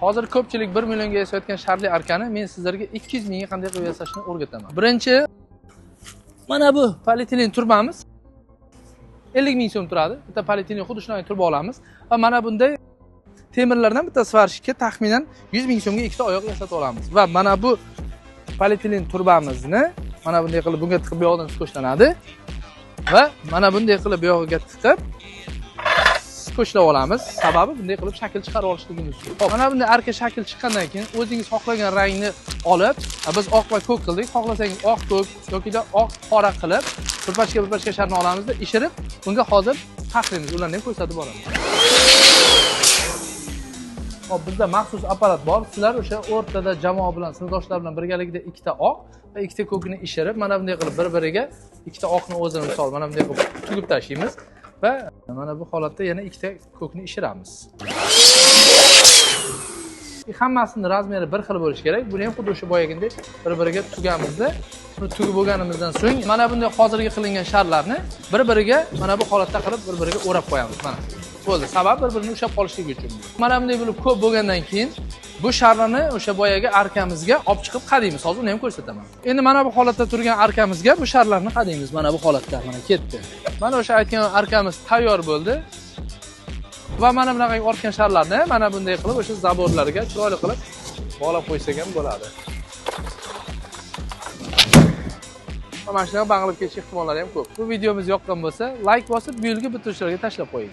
Hozir ko'pchilik 1 millionga yasayotgan sharli arkani men sizlarga 200 mingga qanday qilib yasashni o'rgataman. Birinchi mana bu polietilen turbamiz 50 ming so'm turadi. Bitta polietilen xuddi shunday turba olamiz va mana bunday temirlardan bitta svarshikka taxminan 100 ming so'mga ikkita oyoq yasatib olamiz. Va mana bu polietilen turbamizni mana bunday qilib bunga tiqib bu yoqdan skochlanadi va mana bunday qilib bu yog'iga tiqib skochlab olamiz. Sababi bunday qilib shakl chiqarib olishligimiz uchun. Xo'p, mana bunday arka shakl chiqqandan keyin o'zingiz xohlagan rangni olib, biz oq va ko'k qildik. Xohlasangiz oq, ko'k yoki oq, qora qilib birpachka sharni olamizda ishirib, bunga hozir taqlaymiz. Ularni ham ko'rsatib boramiz. Hop, bizda maxsus apparat bor. Sizlar o'sha o'rtada jamoa bilan, sinfdoshlar bilan birgalikda ikkita oq va ikkita ko'kni ishirib, mana bunday qilib bir-biriga ikkita oqni o'zini misol mana bunday qilib tugib tashlaymiz va mana bu holatda yana ikkita ko'kni ishiramiz. Hammasini razmeri bir xil bo'lishi kerak. Buni ham xuddi o'sha boyagidek bir-biriga tugamizda, buni tugib bo'lganimizdan so'ng mana bunday hozirgi qilingan sharlarni bir-biriga mana bu holatda qilib bir-biriga o'rab qo'yamiz. Mana bo'ldi. Sabab bir-birini ushlab qolishligi uchun. Mana bunday bo'lib ko'p bo'lgandan keyin bu sharlarni o'sha boyagi arkamizga olib chiqib qadaymiz. Hozir uni ham ko'rsataman. Endi mana bu holatda turgan arkamizga bu sharlarni qadaymiz. Mana bu holatda mana ketdi. Mana o'sha aytgan arkamiz tayyor bo'ldi. Va mana bunaqa ortgan sharlarni mana bunday qilib o'sha zaborlarga chiroyli qilib bog'lab qo'ysak ham bo'ladi. Mana shunaqa bog'lab ketish ehtimolllari ham ko'p. Bu videomiz yoqqan bo'lsa, like bosib, bu yilga bitiruvchilarga tashlab qo'ying.